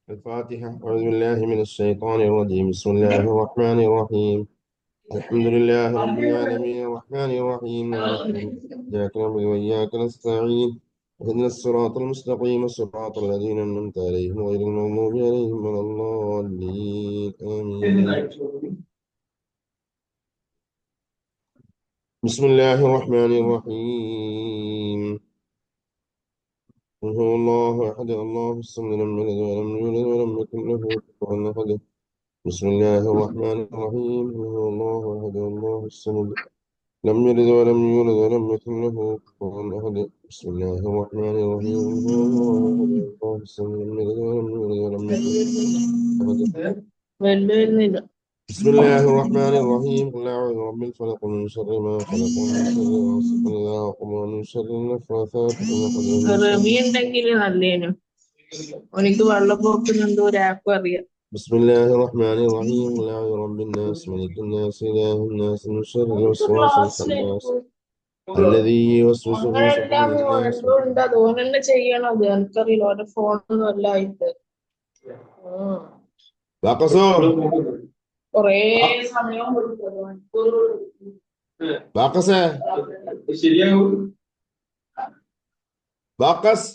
الفاتحة. أعوذ بالله من الشيطان الرجيم. بسم الله الرحمن الرحيم. الحمد لله رب العالمين الرحمن الرحيم مالك يوم الدين. إياك نعبد وإياك نستعين. اهدنا الصراط المستقيم صراط الذين أنعمت عليهم غير المغضوب عليهم ولا الضالين آمين. بسم الله الرحمن الرحيم. قل هو الله أحد الله الصمد لم يلد ولم يولد ولم يكن له كفوا أحد. بسم الله الرحمن الرحيم. قل هو الله أحد الله الصمد لم يلد ولم يولد ولم يكن له كفوا أحد. بسم الله الرحمن الرحيم. قل هو الله أحد الله الصمد لم يلد ولم يولد ولم يكن له كفوا أحد. بسم الله الرحمن الرحيم. قل أعوذ برب الفلق من شر ما خلق ومن شر غاسق إذا وقب ومن شر النفاثات في العقد ومن شر بسم الله الرحمن الرحيم. قل أعوذ برب الناس ملك الناس إله الناس من شر الوسواس الخناس الذي يوسوس في صدور الناس. باقصو باقصة باقص.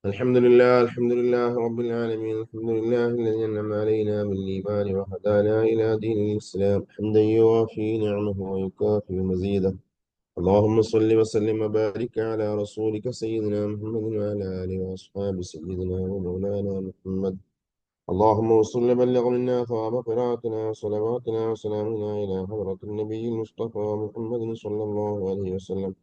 الحمد لله الحمد لله رب العالمين. الحمد لله الذي أنعم علينا بالإيمان وهدانا إلى دين الإسلام حمدا يوافي نعمه ويكافئ مزيده. اللهم صل وسلم وبارك على رسولك سيدنا محمد وعلى آله وأصحاب سيدنا ومولانا محمد. اللهم وصل بلغ منا ثواب قراءتنا وصلواتنا وسلامنا إلى حضرة النبي المصطفى محمد صلى الله عليه وسلم.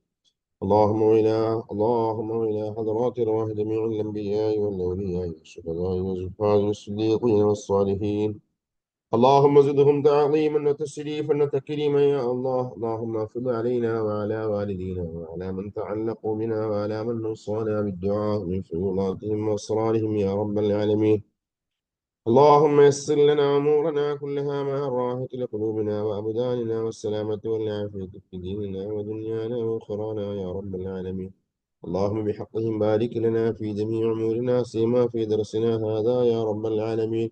اللهم وإلى حضرات رواه جميع الأنبياء والأولياء والشهداء والزهاد والصديقين والصالحين. اللهم زدهم تعظيما وتشريفا وتكريما يا الله. اللهم افض علينا وعلى والدينا وعلى من تعلقوا بنا وعلى من اوصانا بالدعاء من فيوضاتهم واسرارهم يا رب العالمين. اللهم يسر لنا امورنا كلها مع الراحه لقلوبنا وابداننا والسلامه والعافيه في ديننا ودنيانا واخرانا يا رب العالمين. اللهم بحقهم بارك لنا في جميع امورنا سيما في درسنا هذا يا رب العالمين.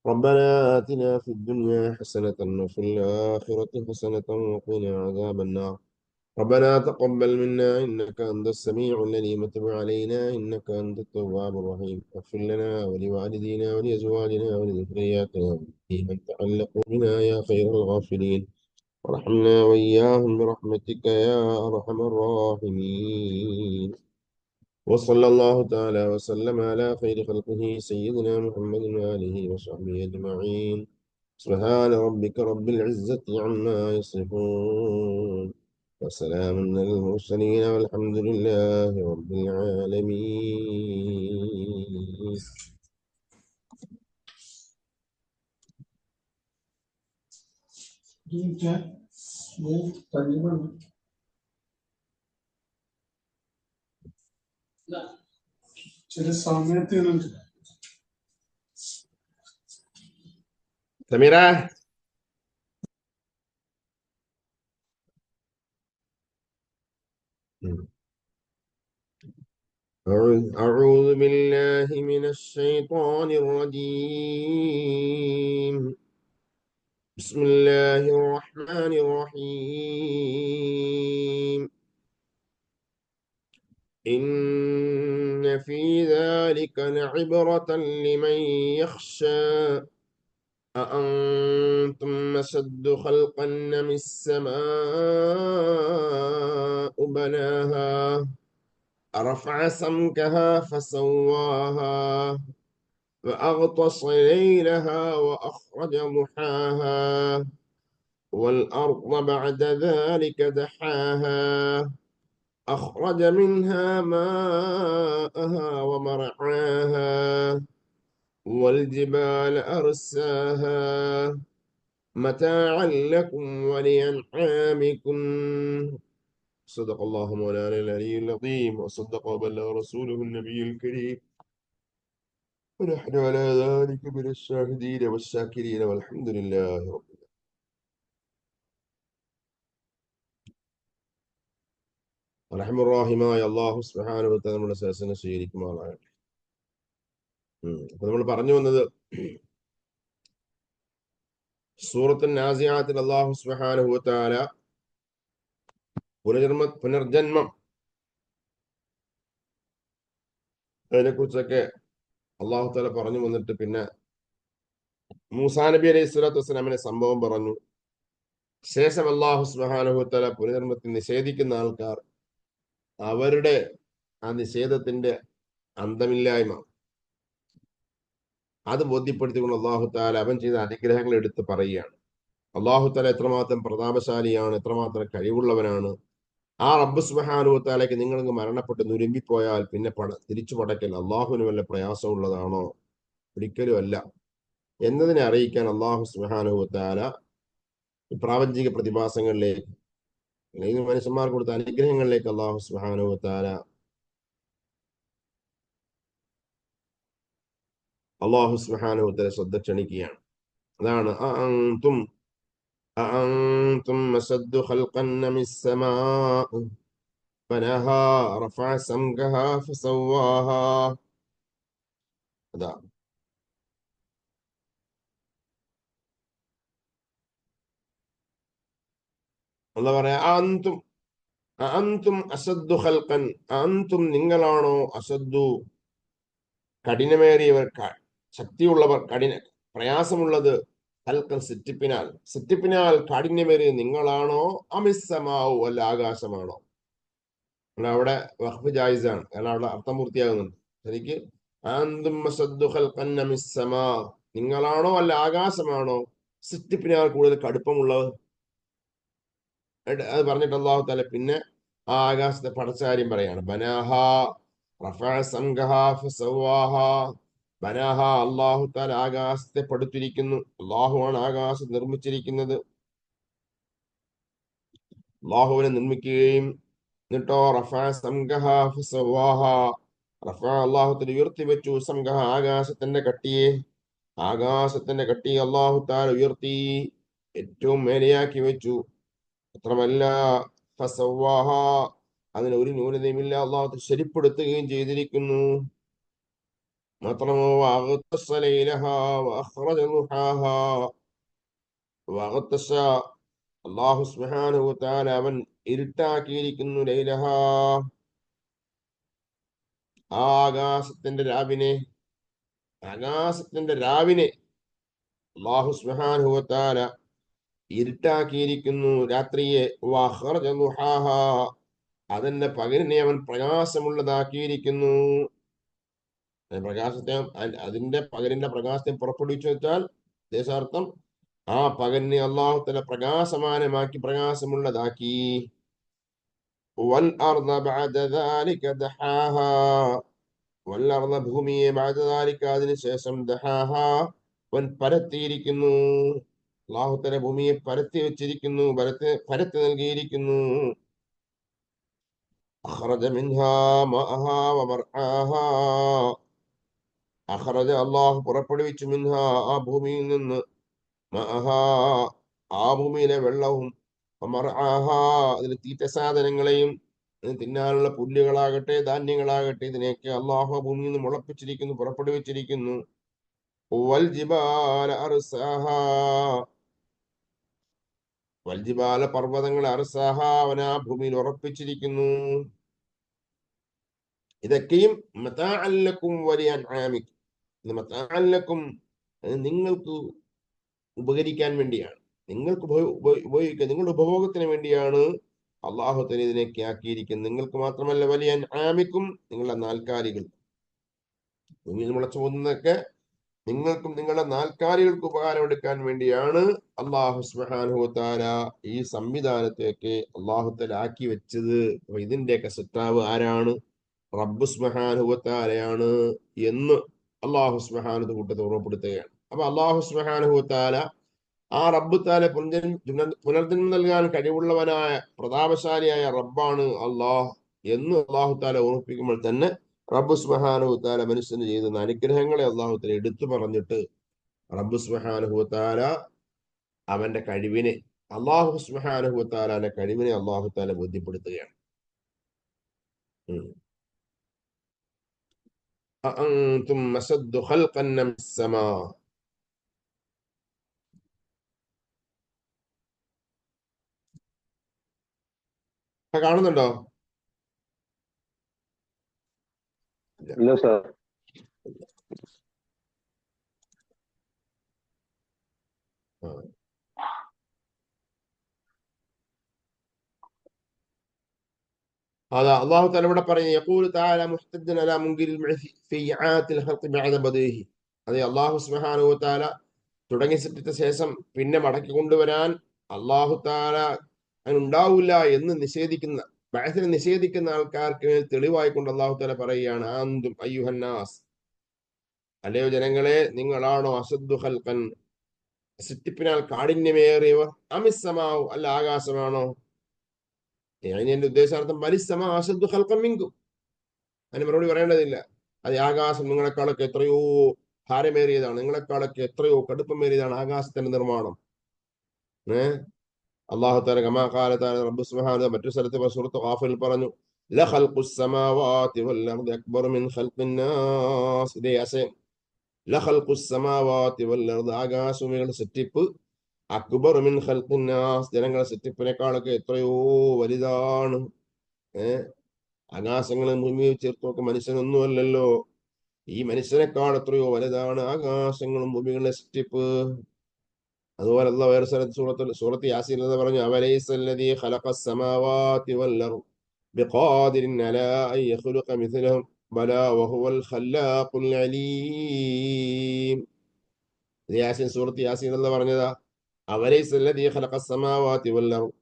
ربنا آتنا في الدنيا حسنة وفي الآخرة حسنة وقنا عذاب النار. ربنا تقبل منا إنك أنت السميع العليم وتب علينا إنك أنت التواب الرحيم. اغفر لنا ولوالدينا ولأزواجنا ولذرياتنا ولمن تعلقوا بنا يا خير الغافلين. وارحمنا وإياهم برحمتك يا أرحم الراحمين. وصلى الله تعالى وسلم على خير خلقه سيدنا محمد وآله وصحبه أجمعين. سبحان ربك رب العزة عما يصفون وسلام على المرسلين والحمد لله رب العالمين. سميرة. أعوذ بالله من الشيطان الرجيم. بسم الله الرحمن الرحيم. إن في ذلك لعبرة لمن يخشى. أأنتم أشد خلقا من السماء بناها رفع سمكها فسواها فأغطش ليلها وأخرج ضحاها والأرض بعد ذلك دحاها أخرج منها ماءها ومرعاها والجبال أرساها متاعا لكم ولأنعامكم. صدق الله مولانا العلي العظيم وصدق وبلغ رسوله النبي الكريم. ونحن على ذلك من الشاهدين والشاكرين والحمد لله رب العالمين. റഹ്മുറഹിമായ അല്ലാഹു സുബ്ഹാനഹു വ തആല നമ്മുടെ സദസ്സിനെ സ്വീകരിക്കുമാറാകട്ടെ. അപ്പൊ നമ്മൾ പറഞ്ഞു വന്നത് സൂറത്തുൻ നാസിയാത്തിൽ അല്ലാഹു സുബ്ഹാനഹു വ തആല പുനർജന്മം അതിനെ കുറിച്ചൊക്കെ അല്ലാഹു തആല പറഞ്ഞു വന്നിട്ട് പിന്നെ മൂസാ നബി അലൈഹി സ്വലാത്തു വസ്സലാമിന്റെ സംഭവം പറഞ്ഞു. ശേഷം അല്ലാഹു സുബ്ഹാനഹു വ തആല പുനർജന്മത്തെ നിഷേധിക്കുന്ന ആൾക്കാർ അവരുടെ ആ നിഷേധത്തിന്റെ അന്തമില്ലായ്മ അത് ബോധ്യപ്പെടുത്തിക്കൊണ്ട് അല്ലാഹു തആല അവൻ ചെയ്ത അനുഗ്രഹങ്ങൾ എടുത്ത് പറയുകയാണ്. അല്ലാഹു തആല എത്രമാത്രം പ്രതാപശാലിയാണ്, എത്രമാത്രം കഴിവുള്ളവനാണ്. ആ റബ്ബ് സുബ്ഹാനഹു വ തആലയ്ക്ക് നിങ്ങൾക്ക് മരണപ്പെട്ട് നുരുമ്പിപ്പോയാൽ പിന്നെ തിരിച്ചു പടക്കൽ അള്ളാഹുവിന് വല്ല പ്രയാസമുള്ളതാണോ? ഒരിക്കലും അല്ല എന്നതിനെ അറിയിക്കാൻ അല്ലാഹു സുബ്ഹാനഹു വ തആല പ്രാപഞ്ചിക പ്രതിഭാസങ്ങളിലേക്ക് അല്ലെങ്കിൽ മനുഷ്യന്മാർക്ക് കൊടുത്ത അനുഗ്രഹങ്ങളിലേക്ക് അല്ലാഹു സുബ്ഹാനഹു വ തആല ശ്രദ്ധ ക്ഷണിക്കുകയാണ്. അതാണ് أأنتم أشد خلقا من السماء بناها رفع سمكها فسواها. അതാ അല്ലാഹു പറയാ അഅന്തും അസദ്ദു ഖൽഖൻ, അഅന്തും നിങ്ങളാണോ അസദ്ദു കഠിനമേറിയവർ, ശക്തിയുള്ളവർ, പ്രയാസമുള്ളത്, ഖൽഖൻ സിറ്റിപ്പിനാൽ കാഠിന്യമേറിയ നിങ്ങളാണോ, അമിസ്സമാവു അല്ല ആകാശമാണോ? അവിടെ വഖഫ് ജായിസാണ്, കാരണം അവിടെ അർത്ഥം പൂർത്തിയാകുന്നുണ്ട്. ശരിക്ക് അഅന്തും അസദ്ദു ഖൽഖൻ അമിസ്സമാ, നിങ്ങളാണോ അല്ല ആകാശമാണോ സിറ്റിപ്പിനാൽ കൂടുതൽ കടുപ്പമുള്ളത്? അത് പറഞ്ഞിട്ട് അല്ലാഹു തആല പിന്നെ ആ ആകാശത്തെ പടച്ച കാര്യം പറയാണ്. ബനാഹാ റഫഅ സംകഹാ ഫസവാഹാ. ബനാഹ അല്ലാഹു തആല ആകാശത്തെ പടുത്തിരിക്കുന്നു. അല്ലാഹുവാണ് ആകാശം നിർമ്മിച്ചിരിക്കുന്നത്. അല്ലാഹുവിനെ നിർമ്മിക്കുകയും എന്നിട്ടോ റഫഅ സംകഹാ ഫസവാഹാ, റഫഅ അല്ലാഹു തആല ഉയർത്തി വെച്ചു, സംകഹ ആകാശത്തിന്റെ കട്ടിയെ അല്ലാഹു തആല ഉയർത്തി ഏറ്റവും മേലെയാക്കി വെച്ചു. മാത്രമല്ല ഫസവാഹ, അതിന് ഒരു ന്യൂനതയുമില്ല, അല്ലാഹു ശരിപ്പെടുത്തുകയും ചെയ്തിരിക്കുന്നു. മാത്രമോ അല്ലാഹു സുബ്ഹാനഹു വ തആല അവൻ ഇരുട്ടാക്കിയിരിക്കുന്നു ലൈലഹ, ആകാശത്തിന്റെ രാവിനെ അല്ലാഹു സുബ്ഹാനഹു വ തആല ഇരുട്ടാക്കിയിരിക്കുന്നു രാത്രിയെ. അതിന്റെ പകലിനെ അവൻ പ്രകാശമുള്ളതാക്കിയിരിക്കുന്നു. അതിന്റെ പകലിന്റെ പ്രകാശത്തെ പുറപ്പെടുവിച്ചു വെച്ചാൽ ദേശാർത്ഥം ആ പകലിനെ അല്ലാഹു തആല പ്രകാശമാനമാക്കി, പ്രകാശമുള്ളതാക്കി. ഭൂമിയെ അതിനുശേഷം അവൻ പരത്തിയിരിക്കുന്നു. അല്ലാഹു തആല ഭൂമിയെ പരത്തി വെച്ചിരിക്കുന്നു, പരത്തി നൽകിയിരിക്കുന്നു. അഖ്റജ മിൻഹാ മഅഹാ വമർആഹാ, അഖ്റജ അല്ലാഹു പുറപ്പെടുവിച്ചു, മിൻഹാ ആ ഭൂമിയിൽ നിന്ന്, മഅഹാ ആ ഭൂമിയിലെ വെള്ളവും, വമർആഹാ അതിലെ തീറ്റ സാധനങ്ങളെയും, തിന്നാനുള്ള പുല്ലുകളാകട്ടെ ധാന്യങ്ങളാകട്ടെ ഇതിനെയൊക്കെ അല്ലാഹു ഭൂമിയിൽ നിന്ന് മുളപ്പിച്ചിരിക്കുന്നു, പുറപ്പെടുവിച്ചിരിക്കുന്നു. വൽജിബാല അർസാഹാ, വൽജിബാല പർവ്വതങ്ങളെ അർസാഹാ അവൻ ആ ഭൂമിയിൽ ഉറപ്പിച്ചിരിക്കുന്നു. ഇതൊക്കെയും മതാഅൻ ലക്കും വലിഅൻആമിക്കും, ഇത് മതാഅൻ ലക്കും നിങ്ങൾക്ക് ഉപകരിക്കാൻ വേണ്ടിയാണ്, നിങ്ങൾക്ക് ഉപയോഗിക്കാൻ, നിങ്ങളുടെ ഉപഭോഗത്തിന് വേണ്ടിയാണ് അല്ലാഹു തആല ഇതിനൊക്കെ ആക്കിയിരിക്കുന്നത്. നിങ്ങൾക്ക് മാത്രമല്ല വലിഅൻആമിക്കും, നിങ്ങളുടെ നാൽക്കാലികൾക്കും. ഭൂമിയിൽ മുളച്ചു പോകുന്നതൊക്കെ നിങ്ങൾക്കും നിങ്ങളുടെ നാൽക്കാലികൾക്ക് ഉപകാരം എടുക്കാൻ വേണ്ടിയാണ് അല്ലാഹു സുബ്ഹാനഹു വ തആല ഈ സംവിധാനത്തെയൊക്കെ അല്ലാഹു തആല ആക്കി വെച്ചത്. ഇതിന്റെയൊക്കെ സൃഷ്ടാവ് ആരാണ്? റബ്ബ് സുബ്ഹാനഹു വ തആലയാണ് എന്ന് അല്ലാഹു സുബ്ഹാനഹു കൂട്ടത്തെ ഓർമ്മപ്പെടുത്തുകയാണ്. അപ്പൊ അല്ലാഹു സുബ്ഹാനഹു വ തആല ആ റബ്ബ് തആല പുനർജന്മം നൽകാൻ കഴിവുള്ളവനായ പ്രതാപശാലിയായ റബ്ബാണ് അല്ലാഹ് എന്ന് അല്ലാഹു തആല ഓർമ്മിപ്പിക്കുമ്പോൾ തന്നെ റബ്ബ് സുബ്ഹാനഹു വ തആല മനുഷ്യന് ചെയ്യുന്ന അനുഗ്രഹങ്ങളെ അല്ലാഹു തആല എടുത്തു പറഞ്ഞിട്ട് റബ്ബ് സുബ്ഹാനഹു വ തആല അവന്റെ കഴിവിനെ അല്ലാഹു സുബ്ഹാനഹു വ തആലയുടെ കഴിവിനെ അല്ലാഹു തആല ബോധ്യപ്പെടുത്തുകയാണ്. ഉം. അഅൻതും അശദ്ദു ഖൽഖൻ മിനസ് സമാ. കാണുന്നുണ്ടോ? ഇല്ല. ഇല്ല സാർ. ആ. هذا الله تعالى ഇവിടെ പറയുന്നു يقول تعالى محتجا على منكر البعث في إعادة الخلق بعد بدئه. അതെ, അല്ലാഹു സുബ്ഹാനഹു വ തആല തുടങ്ങി സൃഷ്ടിച്ച ശേഷം പിന്നെ മടക്കി കൊണ്ടുവരാൻ അല്ലാഹു തആല ഉണ്ടാവില്ല എന്ന് നിഷേധിക്കുന്ന ബഅസിനെ നിഷേധിക്കുന്ന ആൾക്കാർക്ക് മേൽ തെളിവായിക്കൊണ്ട് അല്ലാഹു തആല പറയുകയാണ്, അന്തും അയ്യുഹന്നാസ്, അല്ലയോ ജനങ്ങളെ, നിങ്ങളാണോ അശദ്ദു ഖൽഖൻ, സൃഷ്ടിപ്പിനാൽ കാഠിന്യമേറിയവർ, അമിസ്സമാവു, അല്ല ആകാശമാണോ? എന്റെ ഉദ്ദേശാർത്ഥം ബലിസ്സമാ അശദ്ദു ഖൽഖൻ മിൻകും, അതിന് മറുപടി പറയേണ്ടതില്ല. അത് ആകാശം നിങ്ങളെക്കാളൊക്കെ എത്രയോ ഭാരമേറിയതാണ്, നിങ്ങളെക്കാളൊക്കെ എത്രയോ കടുപ്പമേറിയതാണ് ആകാശത്തിന്റെ നിർമ്മാണം. അല്ലാഹു തആല കമാ ഖാല തആല റബ്ബ് സുബ്ഹാനഹു മറ്റൊരു സ്ഥലത്ത് സൂറത്ത് ഗാഫിറിൽ പറഞ്ഞു, ലഖൽഖുസ് സമാവാതി വൽ അർദി അക്ബർ മിൻ ഖൽഖിൻ നാസ്. ഇതേ ആശയം, ലഖൽഖുസ് സമാവാതി വൽ അർദി, ആകാശഭൂമികളുടെ സൃഷ്ടിപ്പ്, അക്ബർ മിൻ ഖൽഖിൻ നാസ്, ജനങ്ങളുടെ സൃഷ്ടിപ്പിനേക്കാളൊക്കെ എത്രയോ വലുതാണ്. ആകാശങ്ങളും ഭൂമിയെ ചേർത്ത് നോക്കും, മനുഷ്യനൊന്നുമല്ലല്ലോ. ഈ മനുഷ്യനേക്കാൾ എത്രയോ വലുതാണ് ആകാശങ്ങളും ഭൂമികളുടെ സൃഷ്ടിപ്പ്. അതുപോലെ അല്ലാഹു വേറെ സ്ഥലത്ത് സൂറത്ത് യാസീൻ എന്ന് പറഞ്ഞു, അവലൈസല്ലദീ ഖലഖസ് സമാവാതി വൽ അർദ് ബിഖാദിരിൻ അലാ അൻ യഖ്ലുഖ മിസ്ലഹും ബലാ വഹുവൽ ഖല്ലാഖുൽ അലീം. യാസീൻ, സൂറത്ത് യാസീൻ എന്ന് പറഞ്ഞതാ, അവലൈസല്ലദീ ഖലഖസ് സമാവാതി വൽ അർദ്,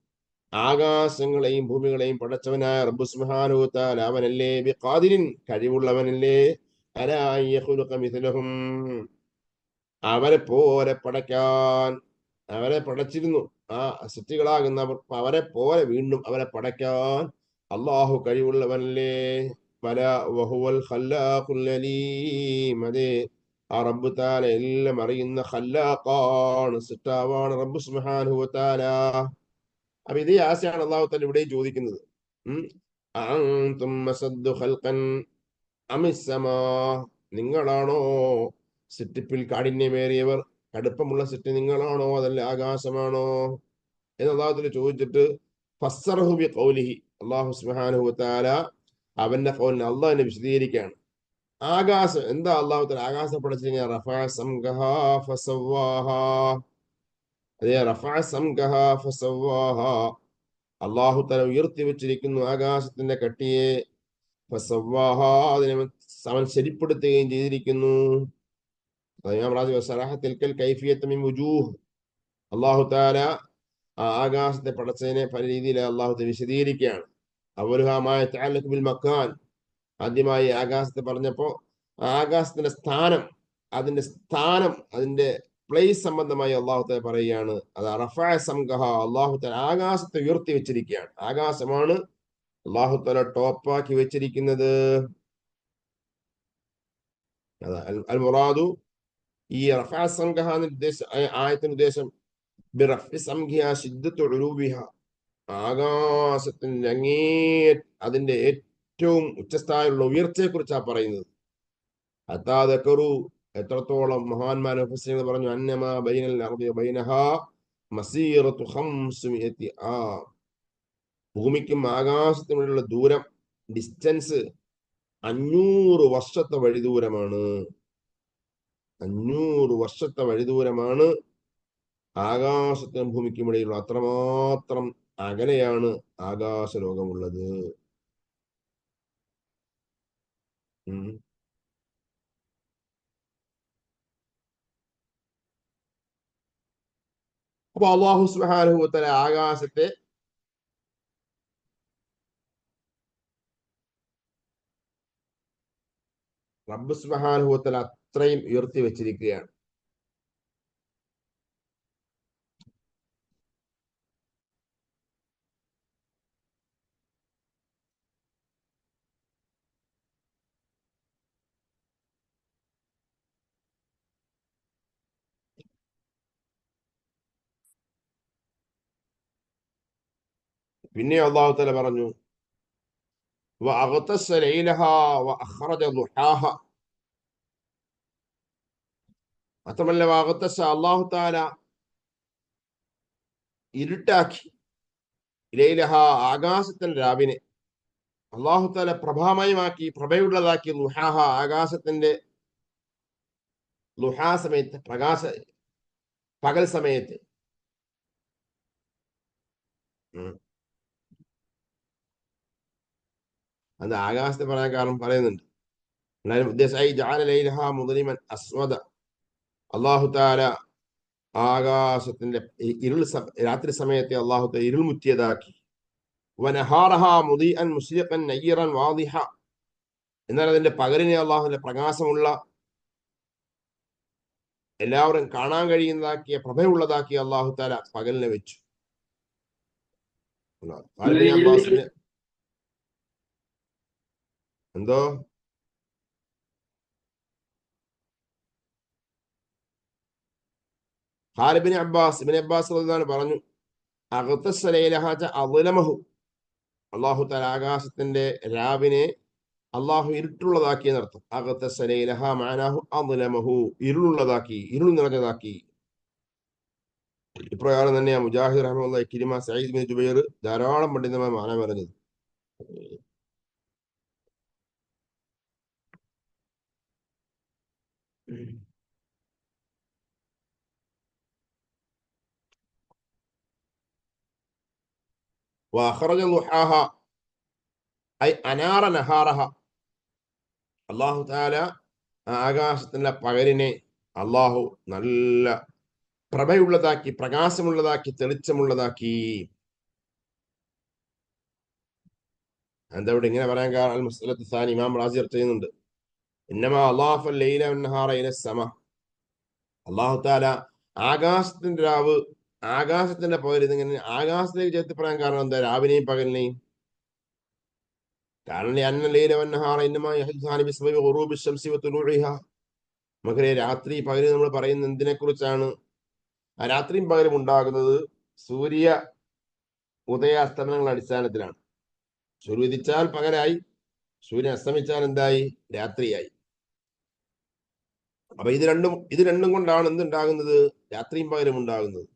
ആകാശങ്ങളെയും ഭൂമികളെയും പടച്ചവനായ റബ്ബ് സുബ്ഹാനഹു വ തആല അവനല്ലേ, ബിഖാദിരിൻ, കഴിവുള്ളവനല്ലേ, അലാ അൻ യഖ്ലുഖ മിസ്ലഹും, അവരെ പോലെ പടയ്ക്കാൻ. അവരെ പടച്ചിരുന്നു, ആ സൃഷ്ടികളാകുന്നവർ അവരെ പോലെ വീണ്ടും അവരെ പടയ്ക്കാൻ അള്ളാഹു കഴിവുള്ളവനല്ലേ. പല വഹുവൽ ഖല്ലാഖുൽ അലീം. അതെ, ആ റബ്ബ് തആല എല്ലാം അറിയുന്ന ഖല്ലാഖാണ്, സൃഷ്ടാവാണ് റബ്ബ് സുബ്ഹാനഹു വ തആല. അപ്പൊ ഇതേ ആശയാണ് അള്ളാഹു തആല ഇവിടെയും ചോദിക്കുന്നത്. അഅൻതും അശദ്ദു ഖൽഖൻ അമിസ് സമാ, നിങ്ങളാണോ സൃഷ്ടിപ്പിൽ കാഠിന്യമേറിയവർ, കടുപ്പമുള്ള സൃഷ്ടി നിങ്ങളാണോ അതല്ല ആകാശമാണോ എന്ന് അള്ളാഹുവിനെ ചോദിച്ചിട്ട് ഫസ്സറഹു ബി ഖൗലിഹി, അല്ലാഹു സുബ്ഹാനഹു വ തആല അവന്റെ ഖൗലിനെ അള്ളാഹിനെ വിശദീകരിക്കുകയാണ്. ആകാശം എന്താ, അള്ളാഹു തആല ആകാശം പടച്ചിരിക്കുന്നത്, റഫഅ സംകഹാ ഫസവ്വാഹാ. അതെ, റഫഅ സംകഹാ ഫസവ്വാഹാ, അള്ളാഹു തആല ഉയർത്തി വെച്ചിരിക്കുന്നു ആകാശത്തിന്റെ കട്ടിയെ, ഫസവ്വാഹാ, അതിനെ അവൻ ശരിപ്പെടുത്തുകയും ചെയ്തിരിക്കുന്നു. അള്ളാഹു താല ആ ആകാശത്തെ പടച്ചതിനെ പല രീതിയിൽ അള്ളാഹു വിശദീകരിക്കുകയാണ്. അവരുഹമായ ബിൽ മക്കാൻ, ആദ്യമായി ആകാശത്തെ പറഞ്ഞപ്പോ ആകാശത്തിന്റെ സ്ഥാനം, അതിന്റെ പ്ലേസ് സംബന്ധമായി അള്ളാഹു താല പറയുകയാണ്. അത് റഫഅ സംകഹ, അള്ളാഹു താല ആകാശത്തെ ഉയർത്തി വെച്ചിരിക്കുകയാണ്. ആകാശമാണ് അള്ളാഹു താല ടോപ്പാക്കി വെച്ചിരിക്കുന്നത്. അൽ മുറാദു, ഈ റഫഅ സംകഹ ആയത്തിന്റെ ഉദ്ദേശം ബിറഫ്ഇ സംഖ്യ ശിദ്ദത്തു ഉലൂബിഹ, ആകാശത്തിന്റെ അതിന്റെ ഏറ്റവും ഉച്ചസ്ഥായിലുള്ള ഉയർച്ചയെ കുറിച്ചാണ് പറയുന്നത്. അത്താദക്കറു, എത്രത്തോളം മഹാന്മാർ മുഫസ്സിറുകൾ പറഞ്ഞു, അന്നമാ ബൈനൽ അർദി ബൈനഹാ മസീറത്തു 500 ആ, ഭൂമിക്കും ആകാശത്തിനുമുള്ള ദൂരം, ഡിസ്റ്റൻസ് 500 വർഷത്തെ വഴിദൂരമാണ്. 500 വർഷത്തെ വഴിദൂരമാണ് ആകാശത്തിനും ഭൂമിക്കും ഇടയിലുള്ള, അത്രമാത്രം അകലെയാണ് ആകാശലോകമുള്ളത്. അപ്പൊ അല്ലാഹു സുബ്ഹാനഹു വ തആല ആകാശത്തെ റബ്ബ് സുബ്ഹാനഹു വ തആല അത്രയും ഉയർത്തി വെച്ചിരിക്കുകയാണ്. പിന്നെ അള്ളാഹു തആല പറഞ്ഞു വഅഗ്തസ ലൈലഹാ വഅഖ്റജ ദുഹാഹ. മാത്രമല്ല വഅഗ്തസ അള്ളാഹു തആല ഇരുട്ടാക്കി ലൈലഹ ആകാശത്തിന്റെ രാവിനെ അള്ളാഹു തആല പ്രഭാമയമാക്കി പ്രഭയുള്ളതാക്കി ദുഹാഹ ആകാശത്തിന്റെ ദുഹാ സമയത്ത് പകൽ സമയത്ത്. അത് ആകാശത്തെ പറയാൻ കാരണം പറയുന്നുണ്ട്. എന്നാലും ഉദ്ദേശമായി ജഅല ലൈലഹ മുദ്ലിമൻ അസ്വദ. അള്ളാഹു തആല ആകാശത്തിന്റെ രാത്രി സമയത്തെ അള്ളാഹു തആല ഇരുൾ മുറ്റിയതാക്കി. വനഹാറഹ മുദീഅൻ മുസ്രിഖൻ നയ്യിറൻ വാദിഹ. എന്നാൽ അതിന്റെ പകലിനെ അള്ളാഹുവിന്റെ പ്രകാശമുള്ള എല്ലാവരും കാണാൻ കഴിയുന്നതാക്കിയ പ്രഭയുള്ളതാക്കി അള്ളാഹു തആല പകലിനെ വെച്ചു. അബ്ബാസിന് എന്തോ ഖാലിബിന് അബ്ബാസ് ഇബ്നു അബ്ബാസ് പറഞ്ഞു അഗ്തസ ലൈലഹ അദ്ലമഹു. അള്ളാഹു തആല ആകാശത്തിന്റെ രാവിനെ അള്ളാഹു ഇരുട്ടുള്ളതാക്കി എന്നർത്ഥം. അഗ്തസ ലൈലഹ മഅനാഹു അദ്ലമഹു, ഇരുളുള്ളതാക്കി, ഇരുൾ നിറഞ്ഞതാക്കി. ഇപ്രകാരം തന്നെയാണ് മുജാഹിദ് റഹ്മത്തുള്ളാഹി, ഇക്രിമ, സഈദ് ബിൻ ജുബൈർ ധാരാളം പണ്ഡിതന്മാർ മാന പറഞ്ഞത്. വഅഖ്റജ ദുഹാഹ ഐ അനാറ നഹാറഹ. അള്ളാഹു തആല ആകാശത്തിന്റെ പകലിനെ അള്ളാഹു നല്ല പ്രഭയുള്ളതാക്കി, പ്രകാശമുള്ളതാക്കി, തെളിച്ചമുള്ളതാക്കി. എന്താ ഇവിടെ ഇങ്ങനെ പറയാൻ കാരണം മസ്അലത്തു സാനി ഇമാം റാസി ചെയ്യുന്നുണ്ട്. ഇന്നമാ അല്ലാഫൽ ലൈല വന്നഹാറ ഇല സമ. അള്ളാഹു തആല ആകാശത്തിന്റെ രാവ്, ആകാശത്തിന്റെ പകൽ, ഇതിങ്ങനെ ആകാശത്തേക്ക് ചേർത്ത് പറയാൻ കാരണം എന്താ? രാവിനെയും പകലിനെയും. കാരണം അന്ന ലൈല വന്നഹാറ ഇന്നമാ യഹ്ദുസാനി ബിസ്ബബി ഖുറൂബി ശംസി വതുലൂഇഹ. നമുക്കറിയാം രാത്രി പകൽ നമ്മൾ പറയുന്നത് എന്തിനെ കുറിച്ചാണ്? ആ രാത്രിയും പകലും ഉണ്ടാകുന്നത് സൂര്യ ഉദയാസ്തമനങ്ങളുടെ അടിസ്ഥാനത്തിലാണ്. സൂര്യൻ ഉദിച്ചാൽ പകലായി, സൂര്യൻ അസ്തമിച്ചാൽ എന്തായി? രാത്രിയായി. അപ്പൊ ഇത് രണ്ടും കൊണ്ടാണ് എന്തുണ്ടാകുന്നത്? രാത്രിയും പകലും ഉണ്ടാകുന്നത്.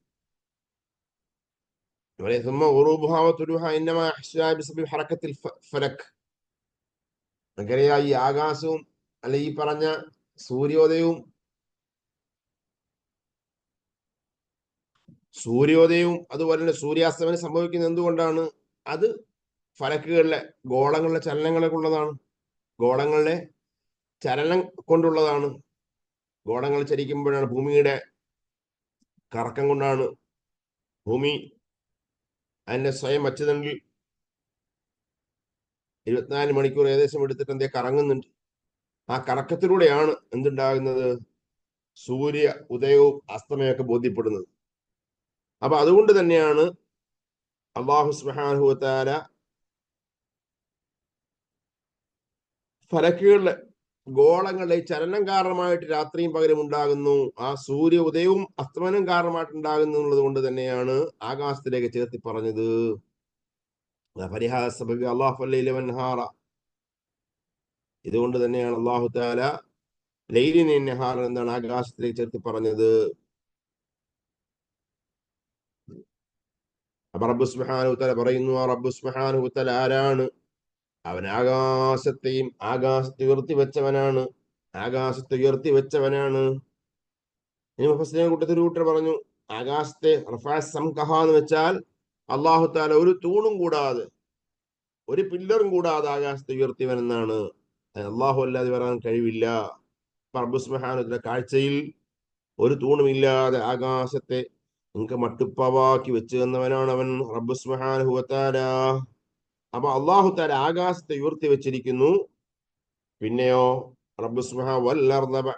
ഈ ആകാശവും അല്ലെ ഈ പറഞ്ഞ സൂര്യോദയവും അതുപോലെ തന്നെ സൂര്യാസ്തമനം സംഭവിക്കുന്നത് എന്തുകൊണ്ടാണ്? അത് ഫലക്കുകളിലെ ഗോളങ്ങളുടെ ചലനങ്ങളെ കൊണ്ടതാണ്. ഗോളങ്ങളുടെ ചലനം കൊണ്ടുള്ളതാണ്. ഗോളങ്ങൾ ചലിക്കുമ്പോഴാണ്, ഭൂമിയുടെ കറക്കം കൊണ്ടാണ് ഭൂമി അതിന്റെ സ്വയം അച്ചുതണ്ടിൽ 24 മണിക്കൂർ ഏകദേശം എടുത്തിട്ട് എന്തേ കറങ്ങുന്നുണ്ട്. ആ കറക്കത്തിലൂടെയാണ് എന്തുണ്ടാകുന്നത്? സൂര്യ ഉദയവും അസ്തമയൊക്കെ ബോധ്യപ്പെടുന്നത്. അപ്പൊ അതുകൊണ്ട് തന്നെയാണ് അല്ലാഹു സുബ്ഹാനഹു വ തആല ഫലക്കുകളിലെ ഗോളങ്ങളുടെ ചലനം കാരണമായിട്ട് രാത്രിയും പകലും ഉണ്ടാകുന്നു. ആ സൂര്യ ഉദയവും അസ്തമനം കാരണമായിട്ടുണ്ടാകുന്നു എന്നുള്ളത് കൊണ്ട് തന്നെയാണ് ആകാശത്തിലേക്ക് ചേർത്തി പറഞ്ഞത്. ഇതുകൊണ്ട് തന്നെയാണ് അല്ലാഹു തആല ലൈലിനെ നഹാർ എന്താണ് ആകാശത്തിലേക്ക് ചേർത്തി പറഞ്ഞത്. അപ്പൊ റബ്ബ് സുബ്ഹാനഹു വ തആല പറയുന്നു, ആ റബ്ബ് സുബ്ഹാനഹു വ തആല ആരാണ്? അവൻ ആകാശത്തെയും ആകാശത്തെ ഉയർത്തി വെച്ചവനാണ്. ആകാശത്തെ ഉയർത്തി വെച്ചവനാണ്. ഇനി മുഫസ്സിറിന്റെ കൂട്ടത്തിൽ ഒരു കൂട്ടർ പറഞ്ഞു, ആകാശത്തെ എന്ന് വെച്ചാൽ അല്ലാഹു തആല ഒരു തൂണും കൂടാതെ, ഒരു പില്ലറും കൂടാതെ ആകാശത്തെ ഉയർത്തിയവനെന്നാണ്. അല്ലാഹു അല്ലാതെ വരാൻ കഴിവില്ല. റബ്ബ് സുബ്ഹാനഹു വ തആല കാഴ്ചയിൽ ഒരു തൂണുമില്ലാതെ ആകാശത്തെ നിങ്ങൾക്ക് മട്ടുപ്പാവാക്കി വെച്ചു തന്നവനാണ് അവൻ റബ്ബ് സുബ്ഹാനഹു വ തആല. അപ്പൊ അല്ലാഹു തആല ആകാശത്തെ ഉയർത്തി വെച്ചിരിക്കുന്നു. പിന്നെയോ റബ്ബ് സുബ്ഹാനഹു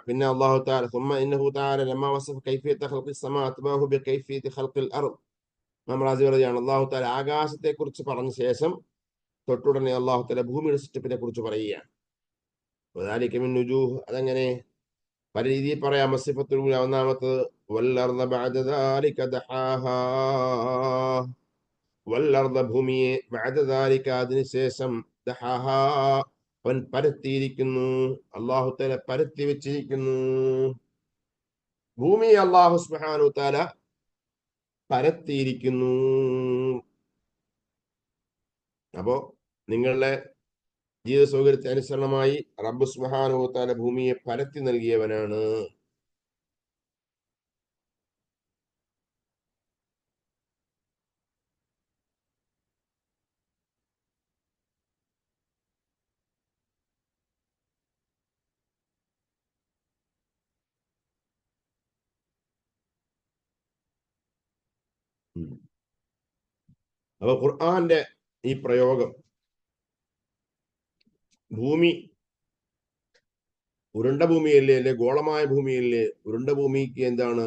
പിന്നെ അല്ലാഹു തആല ثم انه تعالى لما وصف كيفيه خلق السماء اتبعه بكيفيه خلق الارض. നമ്മളാജി പറയുകയാണ്, അല്ലാഹു തആല ആകാശത്തെ കുറിച്ച് പറഞ്ഞ ശേഷം തൊട്ടുടനെ അല്ലാഹു തആല ഭൂമിയുടെ സൃഷ്ടിപ്പിനെ കുറിച്ച് പറയുകയാണ്. വദാലിക മിൻ വുജൂഹ്, അതങ്ങനെ പല രീതിയിൽ പറയാം. സിഫത്തുൽ ഊല, ഒന്നാമത്തത് വൽ അർദ ബഅദ ദാലിക ദഹാഹാ. വല്ലർദ ഭൂമിയെ ബഅദ ദാലിക അതിനുശേഷം ദഹഹാ അവൻ പരത്തിയിരിക്കുന്നു. അല്ലാഹു തആല പരത്തി വെച്ചിരിക്കുന്നു. ഭൂമിയെ അല്ലാഹു സുബ്ഹാനഹു തആല പരത്തിയിരിക്കുന്നു. അപ്പോ നിങ്ങളുടെ ജീവിത സൗകര്യത്തെ അനുസരണമായി റബ്ബ് സുബ്ഹാനഹു വ തആല ഭൂമിയെ പരത്തി നൽകിയവനാണ്. അപ്പൊ ഖുർആന്റെ ഈ പ്രയോഗം ഭൂമി ഉരുണ്ട ഭൂമിയല്ലേ, അല്ലെ ഗോളമായ ഭൂമിയല്ലേ? ഉരുണ്ട ഭൂമിക്ക് എന്താണ്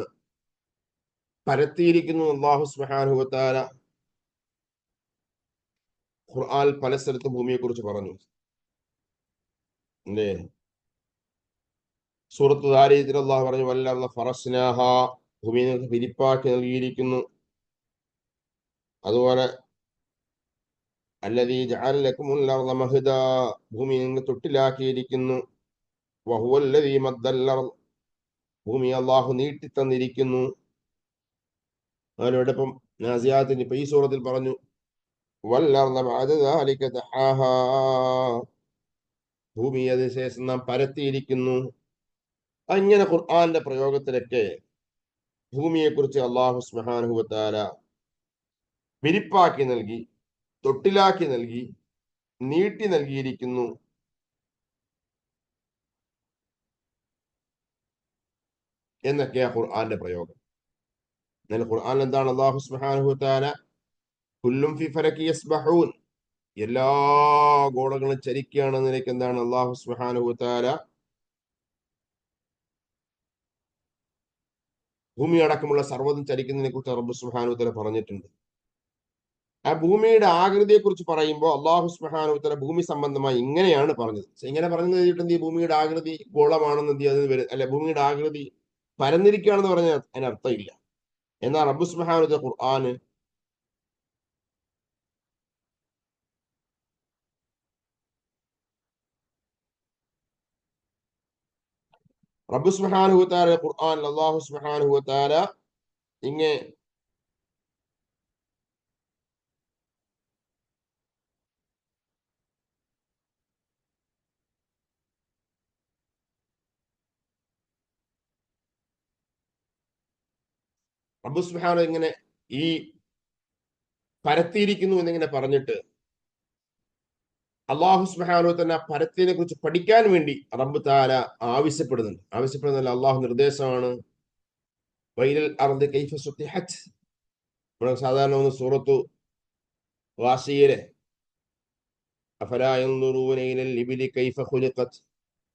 പരത്തിയിരിക്കുന്നു? അല്ലാഹു സുബ്ഹാനഹു വ തആല ഖുർആൻ പല സ്ഥലത്തും ഭൂമിയെ കുറിച്ച് പറഞ്ഞു അല്ലേ? സൂറത്ത് ദാരിയത്തിൽ അല്ലാഹു പറഞ്ഞു വല്ലർദ ഫറസ്നാഹ, ഭൂമിയെ നിങ്ങൾക്ക് വിരിപ്പാക്കി നൽകിയിരിക്കുന്നു. അതുപോലെ അല്ലദീ ജഅല ലക്കുമുൽ അർള മഹ്ദാ, ഭൂമി നിങ്ങൾ തൊട്ടിലാക്കിയിരിക്കുന്നു. വഹുവല്ലദീ മദ്ദൽ അർള്, ഭൂമി അല്ലാഹു നീട്ടി തന്നിരിക്കുന്നു. അതിനോടൊപ്പം നാസിയാത്തിന് ഇപ്പൊ ഈ സൂറത്തിൽ പറഞ്ഞു വല്ലർള ബഅദ ദാലിക ദഹാഹാ, ഭൂമി അതിനുശേഷം നാം പരത്തിയിരിക്കുന്നു. അങ്ങനെ ഖുർആന്റെ പ്രയോഗത്തിലൊക്കെ ഭൂമിയെക്കുറിച്ച് അല്ലാഹു സുബ്ഹാനഹു വ തആല വിരിപ്പാക്കി നൽകി, തൊട്ടിലാക്കി നൽകി, നീട്ടി നൽകിയിരിക്കുന്നു എന്നൊക്കെയാ ഖുർആന്റെ പ്രയോഗം. എന്നാൽ ഖുർആൻ എന്താണ്? അല്ലാഹു സുബ്ഹാനഹു വ തആല കുല്ലും ഫി ഫലകി യസ്ബഹൂൻ, എല്ലാ ഗോളങ്ങളും ചലിക്കുകയാണെന്ന നിലയ്ക്ക് എന്താണ് അല്ലാഹു സുബ്ഹാനഹു വ തആല ഭൂമി അടക്കമുള്ള സർവ്വതും ചലിക്കുന്നതിനെ കുറിച്ച് റബ്ബ് സുബ്ഹാനഹു വ തആല പറഞ്ഞിട്ടുണ്ട്. ആ ഭൂമിയുടെ ആകൃതിയെ കുറിച്ച് പറയുമ്പോൾ അല്ലാഹു സുബ്ഹാനഹു വ തആല ഭൂമി സംബന്ധമായി ഇങ്ങനെയാണ് പറഞ്ഞത്. ഇങ്ങനെ പറഞ്ഞത് എഴുതിയിട്ടുണ്ട് ഈ ഭൂമിയുടെ ആകൃതി ഗോളമാണെന്ന് അതിന് വരും, അല്ലെ ഭൂമിയുടെ ആകൃതി പരന്നിരിക്കുകയാണെന്ന് പറഞ്ഞാൽ അതിന് അർത്ഥമില്ല. എന്നാൽ റബ്ബ് സുബ്ഹാനഹു വ തആല ഖുർആന് റബ്ബ് സുബ്ഹാനഹു വ തആല ഖുർആൻ അല്ലാഹു സുബ്ഹാനഹു വ തആല ഇങ്ങനെ റബ്ബ് സുബ്ഹാനഹു ഇങ്ങനെ ഈ പരത്തിയിരിക്കുന്നു എന്നിങ്ങനെ പറഞ്ഞിട്ട് അല്ലാഹു സുബ്ഹാനഹു വ തആല പരത്തിനെ കുറിച്ച് പഠിക്കാൻ വേണ്ടി റബ്ബ് തആല ആവശ്യപ്പെടുന്നുണ്ട്. ആവശ്യപ്പെടുന്നല്ല, അല്ലാഹു നിർദ്ദേശമാണ്. വൈലൽ അർദി കൈഫ സുത്തിഹത്, നമ്മൾ സാധാരണ ഒന്ന് സൂറത്തു ഗാശിയയിലെ അഫലാ യൻദുറൂന ഇലൽ ഇബ്ലി കൈഫ ഖുലിഖത്